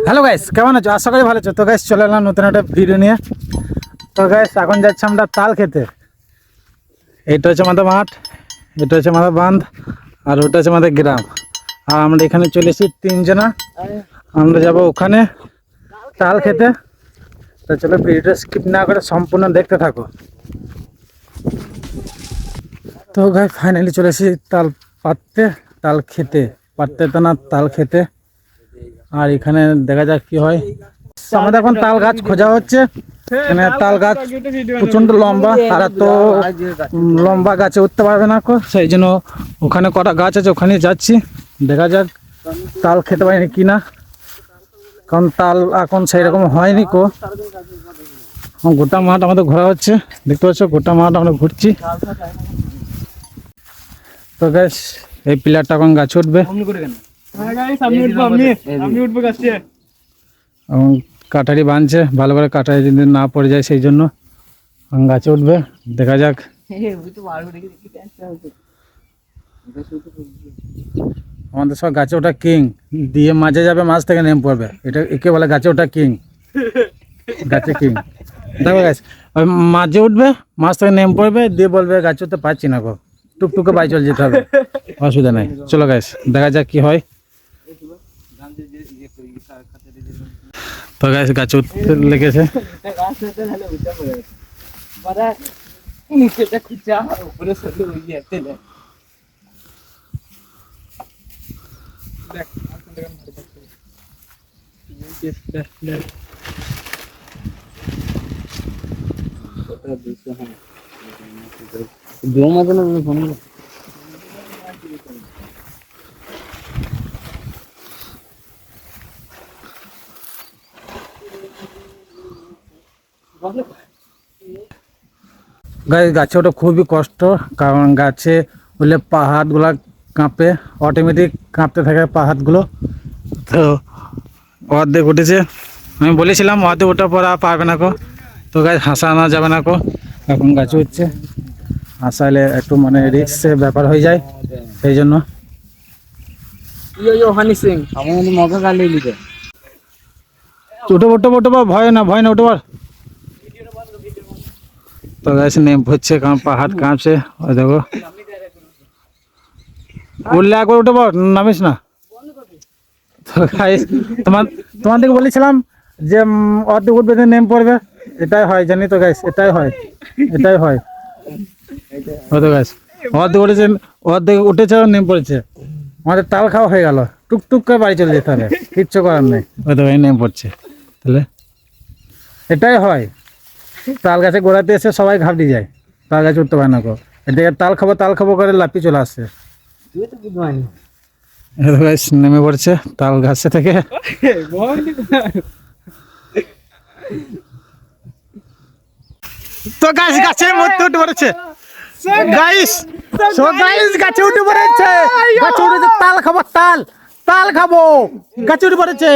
Hello guys, কেমন আছো? আশা করি ভালো আছো। তো গাইস চলে এলাম নতুন একটা ভিডিও নিয়ে। তো গাইস এখন যাচ্ছি আমরা তাল খেতে। এটা হচ্ছে আমাদের মাঠ, এটা হচ্ছে আমাদের বাঁধ, আর ওটা হচ্ছে আমাদের গ্রাম। আর আমরা এখানে চলে এসেছি তিনজনা। আমরা যাব ওখানে তাল খেতে। তো চলো ভিডিওটা স্কিপ না করে সম্পূর্ণ দেখতে থাকো। তো গাইস ফাইনালি চলে এসেছি তাল পাড়তে, তাল খেতে, পাড়তে তো না তাল খেতে। আর এখানে দেখা যাক কি হয়। আমাদের এখন তাল গাছ খোঁজা হচ্ছে। এখানে তাল গাছ প্রচন্ড লম্বা, আর তো লম্বা গাছে উঠতে পারবে না কো, সেই জন্য ওখানে কটা গাছ আছে ওখানে যাচ্ছি। দেখা যাক তাল খেতে পারিনি কিনা, কারণ তাল এখন সেই রকম হয়নি কো। গোটা মাঠ আমাদের ঘোরা হচ্ছে, দেখতে পাচ্ছ গোটা মাঠ আমরা ঘুরছি। তো গ্যাস এই পিলারটা এখন গাছে উঠবে এবং কাটারি বাঁধছে ভালো করে, কাটারি যদি না পড়ে যায় সেই জন্য গাছে উঠবে। দেখা যাক। আমাদের সব গাছে ওঠা কিং, দিয়ে মাঝে যাবে মাছ থেকে নেমে পড়বে, এটা একে বলে গাছে ওঠা কিং। গাছে কিং দেখো গাছ, ওই মাঝে উঠবে, মাছ থেকে নেমে পড়বে, দিয়ে বলবে গাছে উঠতে পারছি না গো, টুকটুকে বাই চলে যেতে হবে, অসুবিধা নাই। চলো গাছ দেখা যাক কি হয়। তো গাছ গাছে উঠতে লেগেছে। গাছে ওটা খুবই কষ্ট, কারণ গাছে উঠলে পা হাতগুলো কাঁপে, অটোমেটিক কাঁপতে থাকে পা হাতগুলো। তো অর্ধেক উঠেছে, আমি বলেছিলাম অর্ধেক ওঠার পর আর পারবে না কো। তো গাছ হাসানো যাবে না কো, এখন গাছে উঠছে, হাসালে একটু মানে রিস্ক ব্যাপার হয়ে যায়, সেই জন্য। উঠে উঠে উঠে ভয় না, ভয় না, উঠে পার। তো গাছ নেম হচ্ছে, কারণ পাহাড় কাঁপছে, ওই দেখো। উঠলে একবার উঠে পড়, নামিস না। তো গাইস তোমাদেরকে বলেছিলাম যে অর্ধেক উঠবে নেম পড়বে, এটাই হয় জানি তো গাইস, এটাই হয়, এটাই হয়। তো গাইস অর্ধেক উঠেছে, অর্ধেক উঠেছে নেম পড়েছে, আমাদের তাল খাওয়া হয়ে গেল, টুকটুক করে বাড়ি চলে যেতে হবে, কিচ্ছু করার নেই। ওই তো নেম পড়ছে, তাহলে এটাই হয়। তাল গাছে গোড়াতে এসে সবাই ঘাবড়ে যায়, তাল গাছে উঠতে পারে না গো, এদিকে তাল খাবো তাল খাবো করে লাফিয়ে চলে আসছে, নেমে পড়ছে তাল গাছে থেকে। তো গাছ গাছের মধ্যে উঠে পড়েছে, গাইস সো গাইস গাছে উঠে পড়েছে, গাছে উঠেছে, তাল খাবো, তাল তাল খাবো, গাছে উঠে পড়েছে,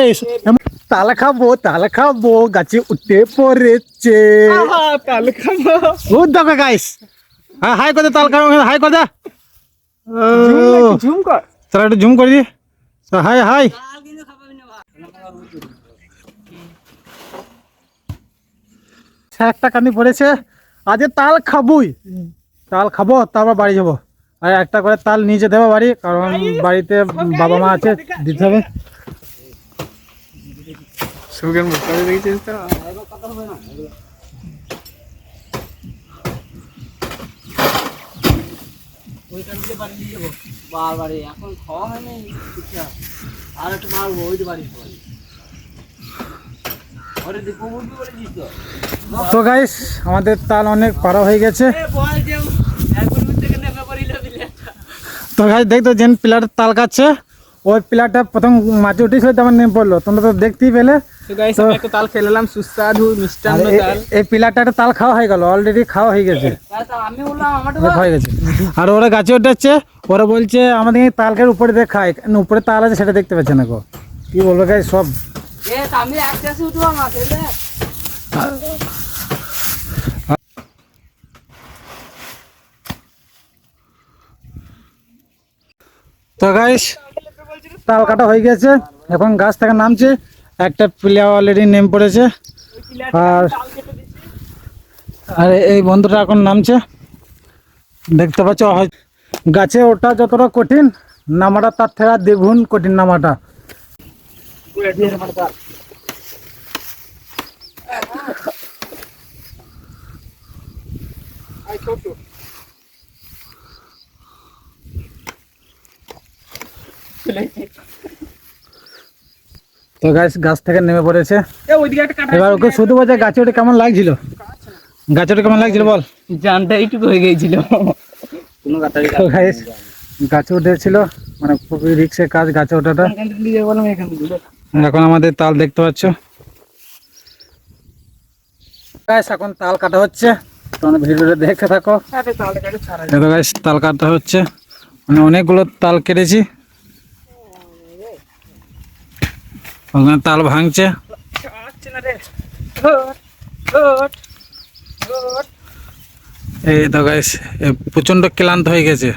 তাল খাবো তাল খাবো, গাছে উঠে পড়েছে, তাল খাবো। ও দেখো গাইস, হাই করে তাল খাবো, হাই করে, জুম কর, তারা একটু জুম করে দি, হাই হাই। একটা কান্দি পড়েছে, আজ তাল খাবই, তাল খাবো তারপর বাড়ি যাবো, আর একটা করে তাল নিয়ে যেতে হবে বাড়ি, কারণ বাড়িতে বাবা মা আছে, দিতে হবে। তো গাইস আমাদের তাল অনেক পাড়া হয়ে গেছে। তো গাইস দেখতো যে পিলারটা তাল কাটছে, ওই পিলারটা প্রথম মাঝে উঠেছিল, তেমন নেমে পড়লো, তোমরা তো দেখতেই পেলে। তাল খেলাম সুস্বাদু মিষ্টান্ন তাল, এই পিলারটা একটা তাল খাওয়া হয়ে গেল, অলরেডি খাওয়া হয়ে গেছে, হয়ে গেছে। আর ওরা গাছে উঠেছে, ওরা বলছে আমাদের এই তালকের উপরে দেখায়, উপরে তাল আছে সেটা দেখতে পাচ্ছে না গো, কি বলবো গাইস সব। তো গাইস তাল কাটা হয়ে গেছে, এখন গাছ থেকে নামছে। একটা প্লেয়ার অলরেডি নেম পড়েছে, আর আর এই বন্ধুটা এখন নামছে। দেখতে পাচ্ছ গাছে ওটা যতটা কঠিন, নামাটা তার থেকে দ্বিগুণ কঠিন নামাটা। তো গাছ থেকে নেমে পড়েছে। এবার ওকে শুধু বলছে গাছে ওটা কেমন লাগছিল, গাছে ওটা কেমন লাগছিল বল। জানটা এইটুকু হয়ে গিয়েছিল। তো গাইস গাছে উঠেছিল, মানে খুবই রিক্সের কাজ গাছে ওঠাটা। এখন আমাদের তাল দেখতে পাচ্ছ গাইস, এখন তাল কাটা হচ্ছে, তোমরা ভিডিওটা দেখতে থাকো। দেখো গাইস তাল কাটা হচ্ছে, মানে অনেকগুলো তাল কেটেছি, ওখানে তাল ভাঙছে। এই তো গাইস প্রচন্ড ক্লান্ত হয়ে গেছে।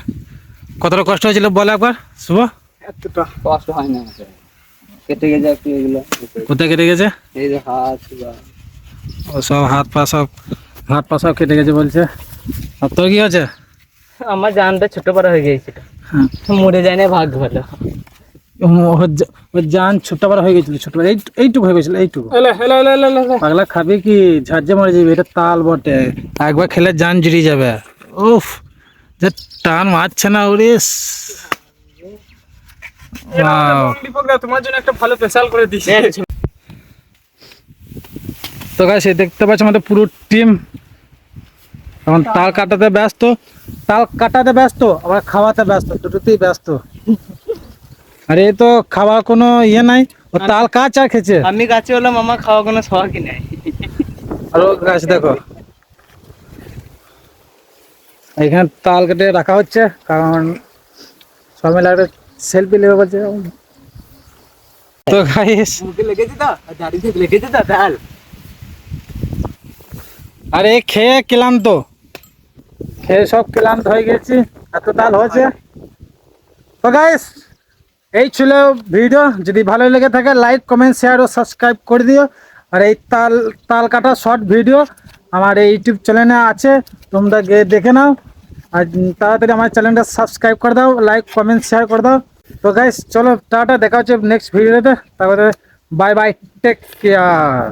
কতটা কষ্ট হয়েছিল বলে একবার শুভ। এতটা কষ্ট হয় না, কেটে গেছে একটু এগুলো। কোথায় কেটে গেছে? এই যে হাত, ও সব হাত পা সব কেটে গেছে বলছে। আর তোর কি হয়েছে? আমার জানটা ছোট বড় হয়ে গিয়েছিল, হ্যাঁ, মরে যায় না, ভাগ্য ভালো। ওর জান ছোট বড় হয়ে গেছিল, ছোট এইটুকু হয়ে গেছিল, এইটুকু। পাগলা খাবি কি, ঝাঁঝে মরে যাবে, এটা তাল বটে, একবার খেলে জান জুড়িয়ে যাবে। উফ, যে টান মারছে না ওরে। তোমার জন্য একটা ভালো স্পেশাল করে দিছি। তো গাইস দেখতে পাচ্ছ আমাদের পুরো টিম এখন তাল কাটাতে ব্যস্ত, আবার খাওয়াতে ব্যস্ত, দুটোতেই ব্যস্ত। আরে তো খাওয়ার কোনো ইয়ে নাই, ও তাল কাজ আর খেছে। আমি গাছে হলাম, আমার খাওয়া কোনো শখই নাই। আর ও গাছ দেখো, এখানে তাল কেটে রাখা হচ্ছে, কারণ সব মিলে একটা সেলফি নেবে বলছে। তো গাইস মুখে লেগেছে তো, দাড়িতে লেগেছে তো তাল। আরে খেয়ে সব ক্লান্ত হয়ে গেছি, এত তাল হয়েছে। তো গাইস এই ছিল ভিডিও, যদি ভালো লেগে থাকে লাইক কমেন্ট শেয়ার ও সাবস্ক্রাইব করে দিও। আর এই তাল কাটা শর্ট ভিডিও আমার এই ইউটিউব চ্যানেলে আছে, তোমরা গিয়ে দেখে নাও। আর তাড়াতাড়ি আমার চ্যানেলটা সাবস্ক্রাইব করে দাও, লাইক কমেন্ট শেয়ার করে দাও। তো গাইস চলো টাটা, দেখা হচ্ছে নেক্সট ভিডিওতে, তারপরে বাই বাই, টেক কেয়ার।